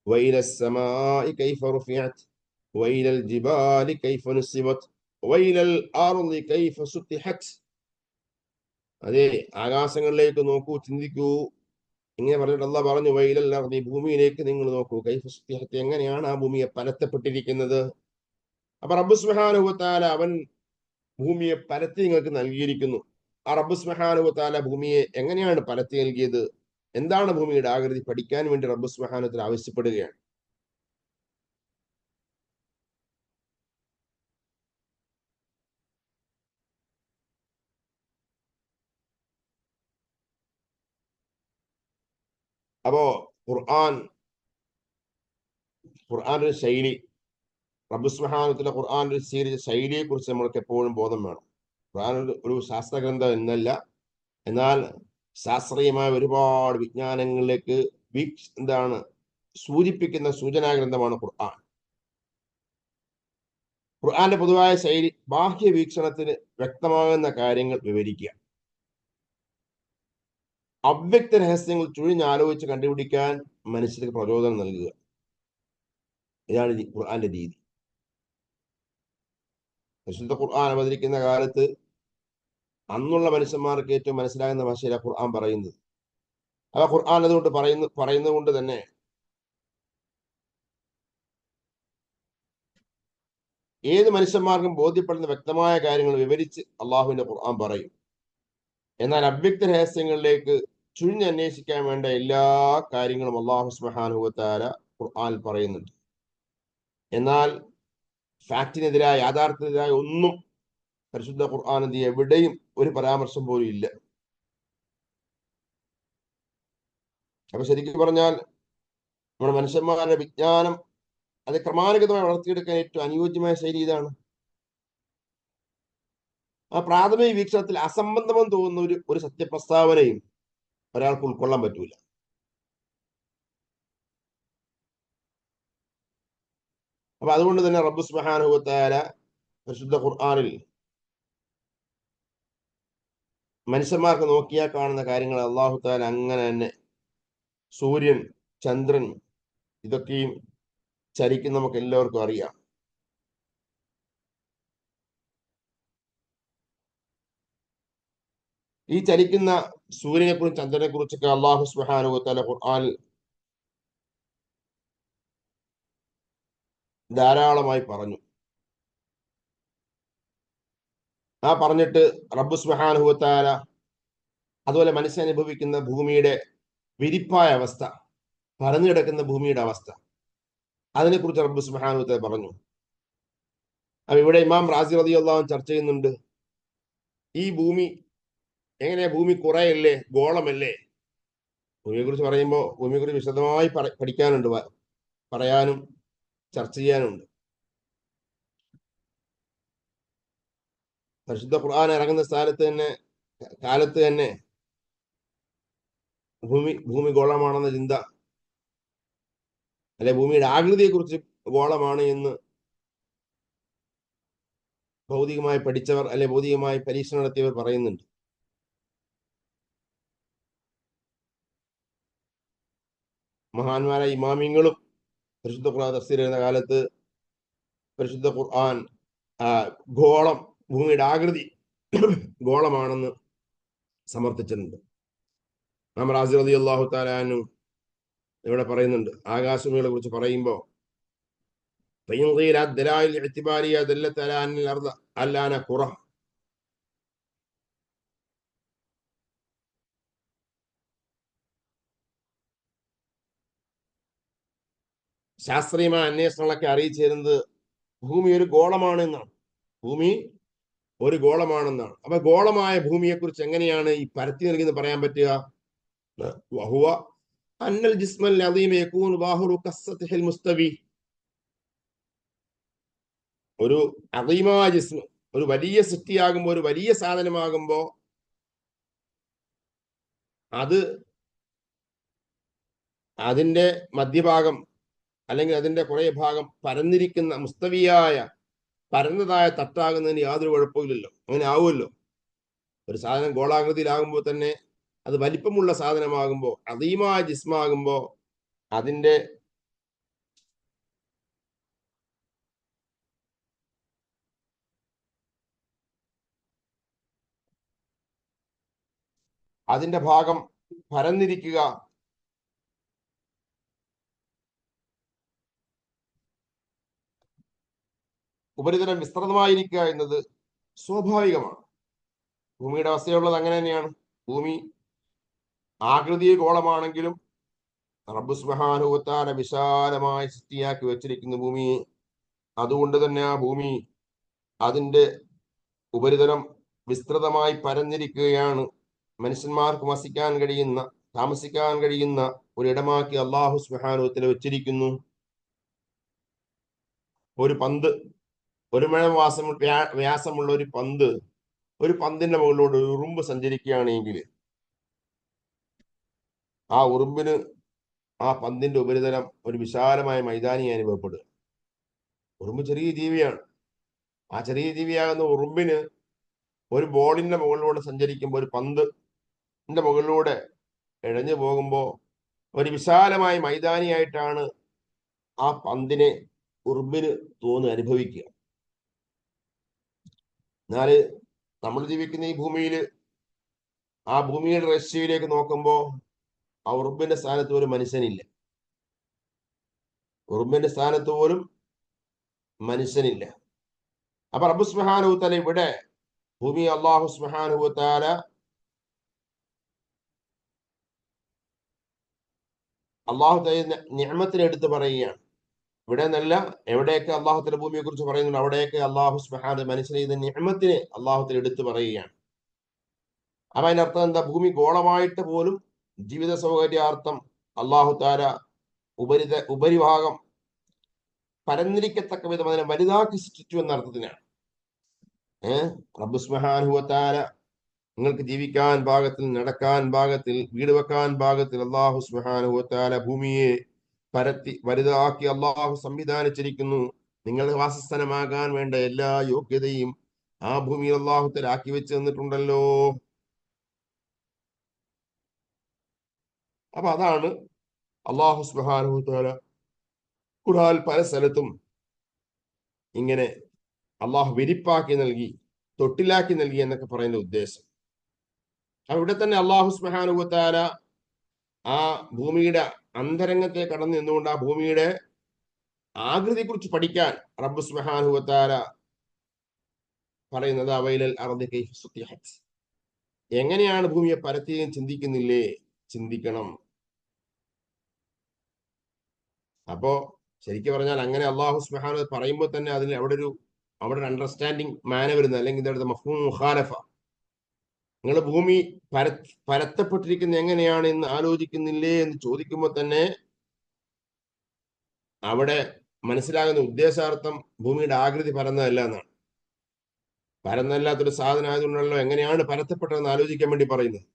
വഇലസ് സമാഇ കൈഫ റുഫിഅത് വഇലൽ ജിബാലി കൈഫ നുസിബത് വഇലൽ അർദി കൈഫ സുത്തിഹത്. അതെ, ആകാശങ്ങളിലേക്ക് നോക്കൂ, ചിന്തിക്കൂ. ഇങ്ങനെ പറഞ്ഞിട്ട് അല്ലാഹ് പറഞ്ഞു വൈലൽ അർദി, ഭൂമിയിലേക്ക് നിങ്ങൾ നോക്കൂ, കൈഫ സുത്തിഹത്, എങ്ങനെയാണ് ആ ഭൂമിയെ പരത്തപ്പെട്ടിരിക്കുന്നത്. അപ്പൊ റബ്ബ് സുബ്ഹാനഹു വ തആല അവൻ ഭൂമിയെ പരത്തി നിങ്ങൾക്ക് നൽകിയിരിക്കുന്നു. ആ റബ്ബ് സുബ്ഹാനഹു വ തആല ഭൂമിയെ എങ്ങനെയാണ് പരത്തി നൽകിയത്, എന്താണ് ഭൂമിയുടെ ആകൃതി പഠിക്കാൻ വേണ്ടി റബ്ബ് സുബ്ഹാനഹു വ തആല ആവശ്യപ്പെടുകയാണ്. അപ്പോ ഖുർആൻ ഖുർആന്റെ ഒരു ശൈലി, റബ്ബ് സുബ്ഹാനഹു വ തആല ഖുർആന്റെ ഒരു ശൈലിയെ കുറിച്ച് നമ്മൾക്ക് എപ്പോഴും ബോധം വേണം. ഖുർആൻ ഒരു ശാസ്ത്ര ഗ്രന്ഥം എന്നല്ല, എന്നാൽ ശാസ്ത്രീയമായ ഒരുപാട് വിജ്ഞാനങ്ങളിലേക്ക് എന്താണ് സൂചിപ്പിക്കുന്ന സൂചനാ ഗ്രന്ഥമാണ് ഖുർആൻ. ഖുർആന്റെ പൊതുവായ ശൈലി ബാഹ്യ വീക്ഷണത്തിന് വ്യക്തമാകുന്ന കാര്യങ്ങൾ വിവരിക്കുക, അവ്യക്ത രഹസ്യങ്ങൾ ചുഴിഞ്ഞാലോചിച്ച് കണ്ടുപിടിക്കാൻ മനുഷ്യർക്ക് പ്രചോദനം നൽകുക. ഇതാണ് ഖുർആന്റെ രീതി. വിശുദ്ധ ഖുർആൻ അവതരിക്കുന്ന കാലത്ത് അന്നുള്ള മനുഷ്യന്മാർക്ക് ഏറ്റവും മനസ്സിലാകുന്ന ഭാഷയിലാണ് ഖുർആൻ പറയുന്നത്. ആ ഖുർആൻ അതുകൊണ്ട് പറയുന്നത് കൊണ്ട് തന്നെ ഏത് മനുഷ്യന്മാർക്കും ബോധ്യപ്പെടുന്ന വ്യക്തമായ കാര്യങ്ങൾ വിവരിച്ച് അള്ളാഹുവിന്റെ ഖുർആൻ പറയും. എന്നാൽ അവ്യക്ത രഹസ്യങ്ങളിലേക്ക് ചുഴിഞ്ഞന്വേഷിക്കാൻ വേണ്ട എല്ലാ കാര്യങ്ങളും അല്ലാഹു സുബ്ഹാനഹു വ തആല ഖുർആനിൽ പറയുന്നുണ്ട്. എന്നാൽ ഫാക്റ്റിനെതിരായ, യാഥാർത്ഥ്യത്തിനെതിരായ ഒന്നും പരിശുദ്ധ ഖുർആനിൽ എവിടെയും ഒരു പരാമർശം പോലും ഇല്ല. അപ്പൊ ശരിക്കും പറഞ്ഞാൽ നമ്മുടെ മനുഷ്യന്മാരുടെ വിജ്ഞാനം അത് ക്രമാനുഗതമായി വളർത്തിയെടുക്കാൻ ഏറ്റവും അനുയോജ്യമായ ശൈലി ഇതാണ്. ആ പ്രാഥമിക വീക്ഷണത്തിൽ അസംബന്ധമെന്ന് തോന്നുന്ന ഒരു സത്യപ്രസ്താവനയും ഒരാൾക്ക് ഉൾക്കൊള്ളാൻ പറ്റൂല. അപ്പൊ അതുകൊണ്ട് തന്നെ റബ്ബ് സുബ്ഹാനഹു വ തആല പരിശുദ്ധ ഖുർആനിൽ മനുഷ്യന്മാർക്ക് നോക്കിയാൽ കാണുന്ന കാര്യങ്ങൾ അല്ലാഹു തആല അങ്ങനെ തന്നെ സൂര്യൻ, ചന്ദ്രൻ ഇതൊക്കെയും ചരിക്കും നമുക്ക് എല്ലാവർക്കും അറിയാം. ഈ ചലിക്കുന്ന സൂര്യനെ കുറിച്ച്, ചന്ദ്രനെ കുറിച്ചൊക്കെ അല്ലാഹു സുബ്ഹാനഹു വ തആല ഖുർആനിൽ ധാരാളമായി പറഞ്ഞു. ആ പറഞ്ഞിട്ട് റബ്ബ് സുബ്ഹാനഹു വ തആല അതുപോലെ മനുഷ്യൻ അനുഭവിക്കുന്ന ഭൂമിയുടെ വിരിപ്പായ അവസ്ഥ, പരന്നു കിടക്കുന്ന ഭൂമിയുടെ അവസ്ഥ, അതിനെക്കുറിച്ച് റബ്ബ് സുബ്ഹാനഹു വ തആല പറഞ്ഞു. അപ്പൊ ഇവിടെ ഇമാം റാസി റളിയല്ലാഹു അൻഹു ചർച്ച ചെയ്യുന്നുണ്ട്, ഈ ഭൂമി എങ്ങനെയാ, ഭൂമി കുറയല്ലേ, ഗോളമല്ലേ? ഭൂമിയെ കുറിച്ച് പറയുമ്പോൾ ഭൂമിയെ കുറിച്ച് വിശദമായി പഠിക്കാനുണ്ട്, പറയാനും ചർച്ച ചെയ്യാനുണ്ട്. പരിശുദ്ധ ഖുർആൻ ഇറങ്ങുന്ന കാലത്ത് തന്നെ ഭൂമി ഗോളമാണെന്ന ചിന്ത, അല്ലെ ഭൂമിയുടെ ആകൃതിയെ കുറിച്ച് ഗോളമാണ് എന്ന് ഭൗതികമായി പഠിച്ചവർ, അല്ലെ ഭൗതികമായി പരീക്ഷണം നടത്തിയവർ പറയുന്നുണ്ട്. മഹാന്മാരായ ഇമാമിങ്ങളും പരിശുദ്ധ ഖുർആൻ തഫ്സീർ ചെയ്യുന്ന കാലത്ത് പരിശുദ്ധ ഖുർആൻ ഗോളം, ഭൂമിയുടെ ആകൃതി ഗോളമാണെന്ന് സമർത്ഥിച്ചിട്ടുണ്ട്. ഇമാം റാസി റളിയല്ലാഹു തആല അൻഹു ഇവിടെ പറയുന്നുണ്ട്, ആകാശഭൂമികളെ കുറിച്ച് പറയുമ്പോൾ ശാസ്ത്രീയമായ അന്വേഷണങ്ങളൊക്കെ അറിയിച്ചു തരുന്നത് ഭൂമി ഒരു ഗോളമാണ് എന്നാണ്. ഭൂമി ഒരു ഗോളമാണെന്നാണ്. അപ്പൊ ഗോളമായ ഭൂമിയെ കുറിച്ച് എങ്ങനെയാണ് ഈ പരത്തി നൽകിയെന്ന് പറയാൻ പറ്റുക? വഹുവ അന്നൽ ജിസ്മൽ അദീം യകൂനു ബാഹിറു കസ്സതിഹിൽ മുസ്തവി. ഒരു അദീമായ ജിസ്മ, ഒരു വലിയ സൃഷ്ടിയാകുമ്പോ, ഒരു വലിയ സാധനമാകുമ്പോ അതിന്റെ മധ്യഭാഗം അല്ലെങ്കിൽ അതിന്റെ കുറെ ഭാഗം പരന്നിരിക്കുന്ന മുസ്തവിയായ പരന്നതായ തട്ടാകുന്നതിന് യാതൊരു കുഴപ്പമില്ലല്ലോ. അങ്ങനെ ആവുമല്ലോ. ഒരു സാധനം ഗോളാകൃതിയിലാകുമ്പോൾ തന്നെ അത് വലിപ്പമുള്ള സാധനമാകുമ്പോൾ, അദീമായ ജിസ്മാകുമ്പോ അതിന്റെ ഭാഗം പരന്നിരിക്കുക, ഉപരിതലം വിസ്തൃതമായിരിക്കുക എന്നത് സ്വാഭാവികമാണ്. ഭൂമിയുടെ അവസ്ഥയുള്ളത് അങ്ങനെ തന്നെയാണ്. ഭൂമി ആകൃതി ഗോളമാണെങ്കിലും റബ്ബ് സുബ്ഹാനഹു വ തആല വിശാലമായി സൃഷ്ടിയാക്കി വെച്ചിരിക്കുന്ന ഭൂമിയെ, അതുകൊണ്ട് തന്നെ ആ ഭൂമി അതിന്റെ ഉപരിതലം വിസ്തൃതമായി പരന്നിരിക്കുകയാണ്. മനുഷ്യന്മാർക്ക് താമസിക്കാൻ കഴിയുന്ന ഒരിടമാക്കി അല്ലാഹു സുബ്ഹാനഹു വ തആല വെച്ചിരിക്കുന്നു. ഒരു പന്ത്, ഒരു മുഴം വ്യാസമുള്ള ഒരു പന്തിന്റെ മുകളിലൂടെ ഒരു ഉറുമ്പ് സഞ്ചരിക്കുകയാണെങ്കിൽ ആ ഉറുമ്പിന് ആ പന്തിന്റെ ഉപരിതലം ഒരു വിശാലമായ മൈതാനി അനുഭവപ്പെടുക. ഉറുമ്പ് ചെറിയ ജീവിയാണ്. ആ ചെറിയ ജീവിയാകുന്ന ഉറുമ്പിന് ഒരു ബോളിന്റെ മുകളിലൂടെ സഞ്ചരിക്കുമ്പോൾ, ഒരു പന്തിന്റെ മുകളിലൂടെ ഇഴഞ്ഞു പോകുമ്പോൾ ഒരു വിശാലമായ മൈതാനിയായിട്ടാണ് ആ പന്തിനെ ഉറുമ്പിന് അനുഭവിക്കുക. എന്നാല് നമ്മൾ ജീവിക്കുന്ന ഈ ഭൂമിയിൽ ആ ഭൂമിയുടെ റഷ്യയിലേക്ക് നോക്കുമ്പോൾ ആ ഉറുമ്പിന്റെ സ്ഥാനത്ത് ഒരു മനുഷ്യനില്ല. ഉറുമ്പിന്റെ സ്ഥാനത്ത് പോലും മനുഷ്യനില്ല. അപ്പൊ റബ്ബ് സുബ്ഹാനഹു വ തആല ഇവിടെ ഭൂമി അല്ലാഹു സുബ്ഹാനഹു വ തആല അള്ളാഹു നിഅമത്തിനെ എടുത്ത് പറയുകയാണ്. ഇവിടെ നല്ല എവിടെയൊക്കെ അള്ളാഹുത്തിന്റെ ഭൂമിയെ കുറിച്ച് പറയുന്നുണ്ട് അവിടെയൊക്കെ അള്ളാഹു സുബ്ഹാനഹു മനുഷ്യനെ ചെയ്ത നിഅമത്തിനെ അള്ളാഹുത്തിന് എടുത്ത് പറയുകയാണ്. അപ്പൊ അതിന്റെ അർത്ഥം എന്താ? ഭൂമി ഗോളമായിട്ട് പോലും ജീവിത സൗകര്യാർത്ഥം അള്ളാഹു താല ഉപരിഭാഗം പരന്നിരിക്കത്തക്ക വിധം അതിനെ വലുതാക്കി സൃഷ്ടിച്ചു എന്ന അർത്ഥത്തിനാണ്. റബ്ബ് സുബ്ഹാനഹു വതആല നിങ്ങൾക്ക് ജീവിക്കാൻ പാകത്തിൽ, നടക്കാൻ പാകത്തിൽ, വീട് വെക്കാൻ പാകത്തിൽ അള്ളാഹു സുബ്ഹാനഹു വതആല ഭൂമിയെ പരത്തി വലുതാക്കി അള്ളാഹു സംവിധാനിച്ചിരിക്കുന്നു. നിങ്ങളുടെ വാസസ്ഥലമാകാൻ വേണ്ട എല്ലാ യോഗ്യതയും ആ ഭൂമിയിൽ അള്ളാഹുത്തആല ആക്കി വെച്ച് തന്നിട്ടുണ്ടല്ലോ. അപ്പൊ അതാണ് അള്ളാഹു സുബ്ഹാനഹു വതആല ഖുർആനിൽ പല സ്ഥലത്തും ഇങ്ങനെ അള്ളാഹു വിരിപ്പാക്കി നൽകി, തൊട്ടിലാക്കി നൽകി എന്നൊക്കെ പറയുന്ന ഉദ്ദേശം. അപ്പൊ ഇവിടെ തന്നെ അള്ളാഹു സുബ്ഹാനഹു വതആല ആ ഭൂമിയുടെ അന്തരംഗത്തെ കടന്നു നിന്നുകൊണ്ട് ആ ഭൂമിയുടെ ആകൃതിയെ കുറിച്ച് പഠിക്കാൻ റബ്ബ് സുബ്ഹാനഹു വതആല പറയുന്നത് അവൈലൽ അർദി കൈഫ സുത്തിഹത്, എങ്ങനെയാണ് ഭൂമിയെ പരത്തിയും ചിന്തിക്കുന്നില്ലേ? ചിന്തിക്കണം. അപ്പോ ശരിക്കും പറഞ്ഞാൽ അങ്ങനെ അള്ളാഹു സുബ്ഹാനഹു പറയുമ്പോൾ തന്നെ അതിൽ അവിടെ ഒരു അണ്ടർസ്റ്റാൻഡിങ് മാന വരുന്നത്, അല്ലെങ്കിൽ ഇതെടുത്ത മഫ്ഹൂം മുഖാലഫ. നിങ്ങൾ ഭൂമി പരത്തപ്പെട്ടിരിക്കുന്നത് എങ്ങനെയാണ് എന്ന് ആലോചിക്കുന്നില്ലേ എന്ന് ചോദിക്കുമ്പോൾ തന്നെ അവിടെ മനസ്സിലാകുന്ന ഉദ്ദേശാർത്ഥം ഭൂമിയുടെ ആകൃതി പരന്നതല്ല എന്നാണ്. പരന്നല്ലാത്തൊരു സാധനം ആയതുകൊണ്ടല്ലോ എങ്ങനെയാണ് പരത്തപ്പെട്ടതെന്ന് ആലോചിക്കാൻ വേണ്ടി പറയുന്നത്.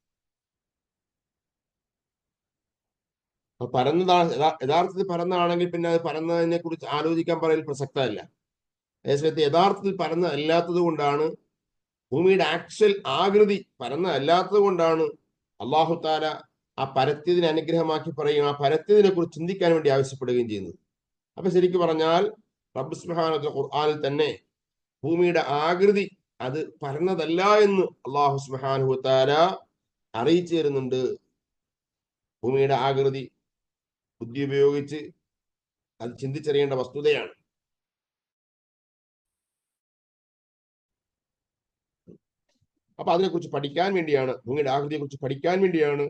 അപ്പൊ പരന്നതാണ്, യഥാർത്ഥത്തിൽ പരന്നതാണെങ്കിൽ പിന്നെ അത് പരന്നതിനെ കുറിച്ച് ആലോചിക്കാൻ പറയൽ പ്രസക്തമല്ല. അതേസമയത്ത് യഥാർത്ഥത്തിൽ പരന്നതല്ലാത്തത് കൊണ്ടാണ്, ഭൂമിയുടെ ആക്ച്വൽ ആകൃതി പരന്നതല്ലാത്തത് കൊണ്ടാണ് അള്ളാഹു താല ആ പരത്തിയതിനെ അനുഗ്രഹമാക്കി പറയുകയും ആ പരത്തിയതിനെ കുറിച്ച് ചിന്തിക്കാൻ വേണ്ടി ആവശ്യപ്പെടുകയും ചെയ്യുന്നത്. അപ്പൊ ശരിക്കും പറഞ്ഞാൽ റബ്ബ് സുബ്ഹാനഹു വതആല ഖുർആനിൽ തന്നെ ഭൂമിയുടെ ആകൃതി അത് പരന്നതല്ല എന്ന് അള്ളാഹു സുബ്ഹാനഹു വതആല അറിയിച്ചു തരുന്നുണ്ട്. ഭൂമിയുടെ ആകൃതി ബുദ്ധി ഉപയോഗിച്ച് അത് ചിന്തിച്ചറിയേണ്ട വസ്തുതയാണ്. അപ്പൊ അതിനെക്കുറിച്ച് പഠിക്കാൻ വേണ്ടിയാണ്, ഭൂമിയുടെ ആകൃതിയെ കുറിച്ച് പഠിക്കാൻ വേണ്ടിയാണ്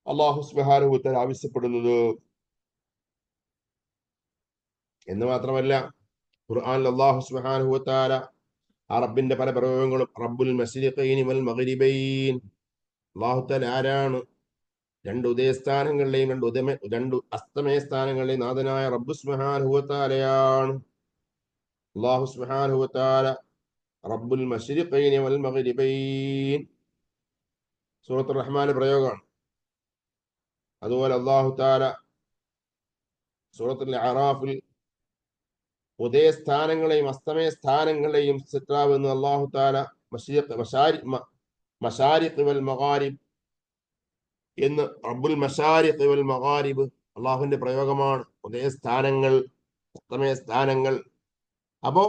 അള്ളാഹു സുബ്ഹാനഹു വതആല ആവശ്യപ്പെടുന്നത് എന്ന് മാത്രമല്ല, ഖുർആനിൽ അള്ളാഹു സുബ്ഹാനഹു വതആല ആ റബ്ബിന്റെ പല പ്രയോഗങ്ങളും, റബ്ബുൽ മശ്രിഖൈനി വൽ മഗ്രിബൈൻ, അള്ളാഹു തആല ആരാണ്? രണ്ട് ഉദയസ്ഥാനങ്ങളിലെയും രണ്ട് അസ്തമയ സ്ഥാനങ്ങളിലെയും നാഥനായ റബ്ബ് സുബ്ഹാനഹു വതആലയാണ്. അള്ളാഹു സുബ്ഹാനഹു വതആല റബ്ബുൽ മശ്രിഖൈനി വൽ മഗ്രിബൈൻ സൂറത്തുർ റഹ്മാനിലെ പ്രയോഗമാണ്. അതുപോലെ അള്ളാഹു തആല സൂറത്തുൽ അറാഫിൽ ഉദയസ്ഥാനങ്ങളെയും അസ്തമയ സ്ഥാനങ്ങളെയും സിത്രാവ് എന്ന് അള്ളാഹു തആല മശാരിഖ് വൽ മഗാരിബ് എന്ന്, റബ്ബുൽ മശാരിഖ് വൽ മഗാരിബ് അള്ളാഹുവിന്റെ പ്രയോഗമാണ്. ഉദയസ്ഥാനങ്ങൾ, അസ്തമയ സ്ഥാനങ്ങൾ. അപ്പോ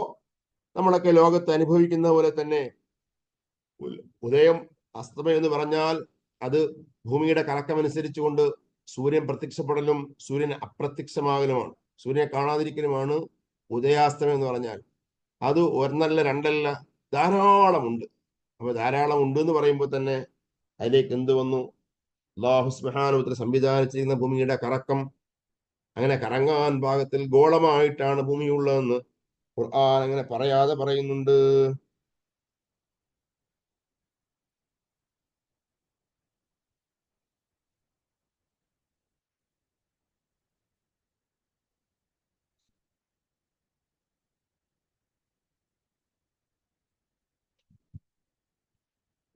നമ്മളൊക്കെ ലോകത്ത് അനുഭവിക്കുന്ന പോലെ തന്നെ ഉദയം അസ്തമയം എന്ന് പറഞ്ഞാൽ അത് ഭൂമിയുടെ കറക്കമനുസരിച്ചുകൊണ്ട് സൂര്യൻ പ്രത്യക്ഷപ്പെടലും സൂര്യൻ അപ്രത്യക്ഷമാകലുമാണ്, സൂര്യനെ കാണാതിരിക്കലുമാണ് ഉദയാസ്തമയം എന്ന് പറഞ്ഞാൽ. അത് ഒന്നല്ല രണ്ടല്ല, ധാരാളമുണ്ട്. അപ്പൊ ധാരാളം ഉണ്ട് എന്ന് പറയുമ്പോൾ തന്നെ അതിലേക്ക് എന്ത് വന്നു? അല്ലാഹു സുബ്ഹാനഹു വതആല സംവിധാനിച്ചിരിക്കുന്ന ഭൂമിയുടെ കറക്കം. അങ്ങനെ കറങ്ങാൻ പാകത്തിൽ ഗോളമായിട്ടാണ് ഭൂമിയുള്ളതെന്ന് ഖുർആൻ അങ്ങനെ പറയാതെ പറയുന്നുണ്ട്.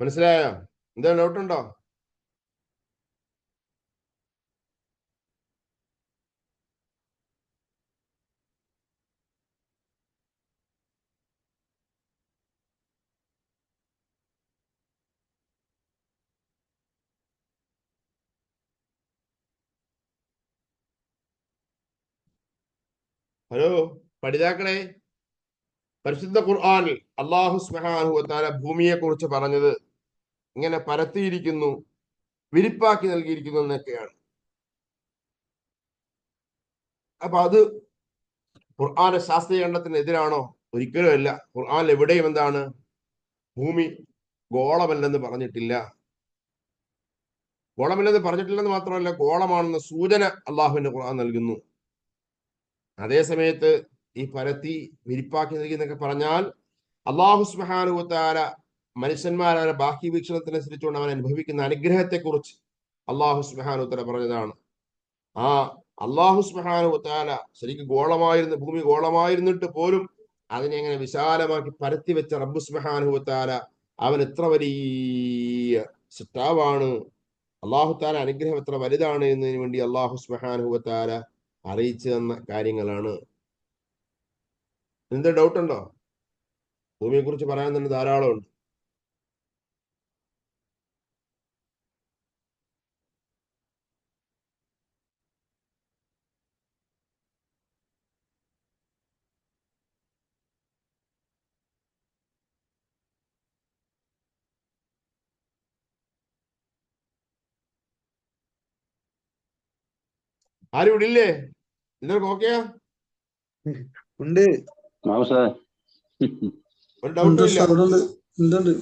മനസ്സിലായോ? എന്താ ഡൗട്ടുണ്ടോ? ഹലോ പഠിതാക്കളെ, പരിശുദ്ധ ഖുർആനിൽ അല്ലാഹു സുബ്ഹാനഹു വതആല ഭൂമിയെ കുറിച്ച് പറഞ്ഞത് ഇങ്ങനെ പരത്തിയിരിക്കുന്നു, വിരിപ്പാക്കി നൽകിയിരിക്കുന്നു എന്നൊക്കെയാണ്. അപ്പൊ അത് ഖുർആന്റെ ശാസ്ത്രീയ ഖണ്ഡത്തിനെതിരാണോ? ഒരിക്കലും അല്ല. ഖുർആൻ എവിടെയും എന്താണ്? ഭൂമി ഗോളമല്ലെന്ന് പറഞ്ഞിട്ടില്ല. ഗോളമില്ലെന്ന് പറഞ്ഞിട്ടില്ലെന്ന് മാത്രമല്ല, ഗോളമാണെന്ന സൂചന അള്ളാഹുവിന്റെ ഖുർആൻ നൽകുന്നു. അതേ സമയത്ത് ഈ പരത്തി വിരിപ്പാക്കി നൽകി എന്നൊക്കെ പറഞ്ഞാൽ അള്ളാഹു സുബ്ഹാനഹു വ തആല മനുഷ്യന്മാരെ ബാഹ്യ വീക്ഷണത്തിനനുസരിച്ചുകൊണ്ട് അവൻ അനുഭവിക്കുന്ന അനുഗ്രഹത്തെക്കുറിച്ച് അള്ളാഹു സുബ്ഹാനഹു വ തആല പറഞ്ഞതാണ്. ആ അള്ളാഹു സുബ്ഹാനഹു വ തആല ശരിക്കും ഭൂമി ഗോളമായിരുന്നിട്ട് പോലും അതിനെ എങ്ങനെ വിശാലമാക്കി പരത്തി വെച്ച റബ്ബ് സുബ്ഹാനഹു വ തആല അവൻ എത്ര വലിയ സിട്ടാവാണ്, അള്ളാഹു താല അനുഗ്രഹം എത്ര വലുതാണ് എന്നതിന് വേണ്ടി അള്ളാഹു സുബ്ഹാനഹു വ തആല അറിയിച്ചു തന്ന കാര്യങ്ങളാണ്. എന്ത് ഡൗട്ട് ഉണ്ടോ? ഭൂമിയെ കുറിച്ച് പറയാൻ തന്നെ ധാരാളം ഉണ്ട്. ആരും ഇവിടെ ഇല്ലേ? എല്ലാവർക്കും ഓക്കെയാ? ഉണ്ട്. ഒരു ഡൗട്ടും ഇല്ല. എന്തുണ്ട്?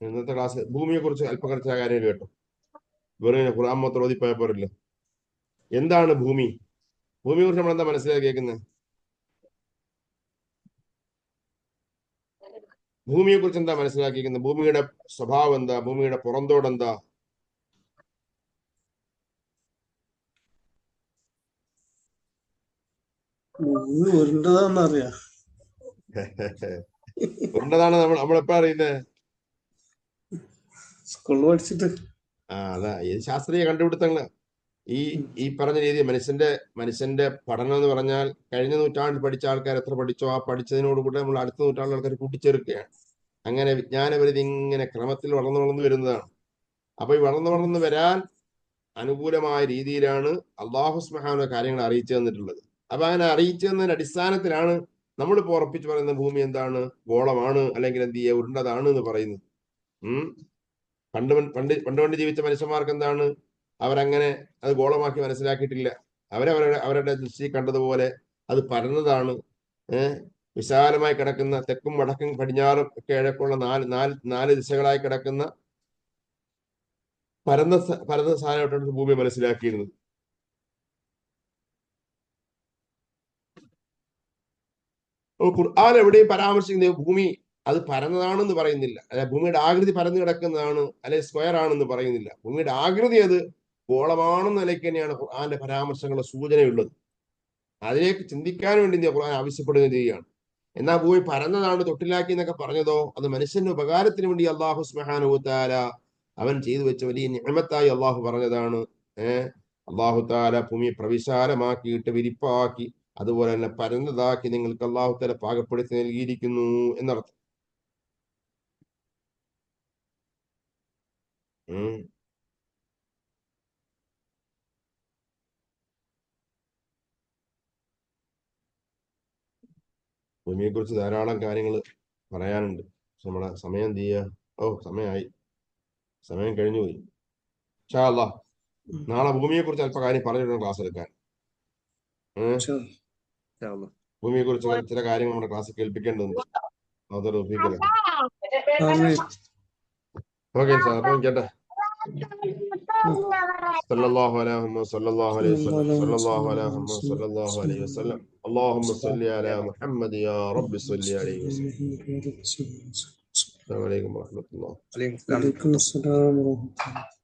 ഇന്നത്തെ ക്ലാസ് ഭൂമിയെ കുറിച്ച് അല്പം കുറച്ച കാര്യം കേട്ടോ. വെറുതെ ഖുർആൻ മാത്രം ഓതിപ്പോയ പോരല്ലോ. എന്താണ് ഭൂമി? ഭൂമിയെ കുറിച്ച് നമ്മൾ എന്താ മനസ്സിലാക്കി കേൾക്കുന്നത്? ഭൂമിയെ കുറിച്ച് എന്താ മനസ്സിലാക്കിയിരിക്കുന്നത്? ഭൂമിയുടെ സ്വഭാവം എന്താ? ഭൂമിയുടെ പുറന്തോട് എന്താ? ഉരുണ്ടതാന്നറിയാം. ഉരുണ്ടതാണ് നമ്മളെപ്പോ അറിയുന്നത്? സ്കൂളിൽ പഠിച്ചിട്ട്. അതാ ഇത് ശാസ്ത്രീയ കണ്ടുപിടുത്തങ്ങള്. ഈ പറഞ്ഞ രീതി മനുഷ്യന്റെ പഠനം എന്ന് പറഞ്ഞാൽ കഴിഞ്ഞ നൂറ്റാണ്ടിൽ പഠിച്ച ആൾക്കാർ എത്ര പഠിച്ചോ ആ പഠിച്ചതിനോടുകൂടെ നമ്മൾ അടുത്ത നൂറ്റാണ്ടിൽ ആൾക്കാർ കൂട്ടിച്ചേർക്കുകയാണ്. അങ്ങനെ വിജ്ഞാനപരിധി ഇങ്ങനെ ക്രമത്തിൽ വളർന്നു വരുന്നതാണ്. അപ്പൊ ഈ വളർന്നു വരാൻ അനുകൂലമായ രീതിയിലാണ് അള്ളാഹു സുബ്ഹാനഹു കാര്യങ്ങൾ അറിയിച്ചു തന്നിട്ടുള്ളത്. അപ്പൊ അങ്ങനെ അറിയിച്ചു തന്നതിന്റെ അടിസ്ഥാനത്തിലാണ് നമ്മളിപ്പോ ഉറപ്പിച്ചു പറയുന്ന ഭൂമി എന്താണ്? ഗോളമാണ്, അല്ലെങ്കിൽ എന്ത് ചെയ്യുക, ഉരുണ്ടതാണ് എന്ന് പറയുന്നത്. പണ്ട് ജീവിച്ച മനുഷ്യന്മാർക്ക് എന്താണ്? അവരങ്ങനെ അത് ഗോളമാക്കി മനസ്സിലാക്കിയിട്ടില്ല. അവരുടെ ദൃഷ്ടി കണ്ടതുപോലെ അത് പരന്നതാണ്. വിശാലമായി കിടക്കുന്ന തെക്കും വടക്കും പടിഞ്ഞാറും ഒക്കെ കിഴക്കുള്ള നാല് ദിശകളായി കിടക്കുന്ന പരന്ന സാധനമായിട്ടാണ് ഭൂമി മനസ്സിലാക്കിയിരുന്നത്. ഖുർആൻ എവിടെയും പരാമർശിക്കുന്ന ഭൂമി അത് പരന്നതാണെന്ന് പറയുന്നില്ല. അല്ലെ ഭൂമിയുടെ ആകൃതി പരന്നു കിടക്കുന്നതാണ്, അല്ലെ സ്ക്വയർ ആണെന്ന് പറയുന്നില്ല. ഭൂമിയുടെ ആകൃതി അത് ഗോളമാണെന്ന നിലയ്ക്ക് തന്നെയാണ് ഖുർആന്റെ പരാമർശങ്ങളുടെ സൂചനയുള്ളത്. അതിലേക്ക് ചിന്തിക്കാൻ വേണ്ടി ഖുർആൻ ആവശ്യപ്പെടുകയും ചെയ്യുകയാണ്. എന്നാൽ ഭൂമി പരന്നതാണ്, തൊട്ടിലാക്കി എന്നൊക്കെ പറഞ്ഞതോ അത് മനുഷ്യന്റെ ഉപകാരത്തിന് വേണ്ടി അള്ളാഹു സുബ്ഹാനഹു വ തആല അവൻ ചെയ്തു വെച്ച വലിയ നിഅമത്തായി അള്ളാഹു പറഞ്ഞതാണ്. അള്ളാഹു തആല ഭൂമി പ്രവിശാലമാക്കിയിട്ട് വിരിപ്പാക്കി, അതുപോലെ തന്നെ പരന്നതാക്കി നിങ്ങൾക്ക് അള്ളാഹു തആല പാകപ്പെടുത്തി നൽകിയിരിക്കുന്നു എന്നർത്ഥം. ഭൂമിയെ കുറിച്ച് ധാരാളം കാര്യങ്ങൾ പറയാനുണ്ട്. പക്ഷെ നമ്മളെ സമയം എന്ത് ചെയ്യുക? സമയമായി, സമയം കഴിഞ്ഞു പോയി. ഇൻഷാ അല്ലാഹ് നാളെ ഭൂമിയെ കുറിച്ച് അല്പ കാര്യം പറഞ്ഞിട്ടുണ്ട് ക്ലാസ് എടുക്കാൻ. ഭൂമിയെ കുറിച്ച് ചില കാര്യങ്ങൾ നമ്മുടെ ക്ലാസ് കേൾപ്പിക്കേണ്ടതുണ്ട്. ഓക്കെ സാർ, അപ്പം കേട്ടെ. സല്ലല്ലാഹു അലൈഹി വസല്ലം. اللهم صل على محمد يا رب صل عليه وسلم. السلام عليكم ورحمة الله. وعليكم السلام ورحمة الله.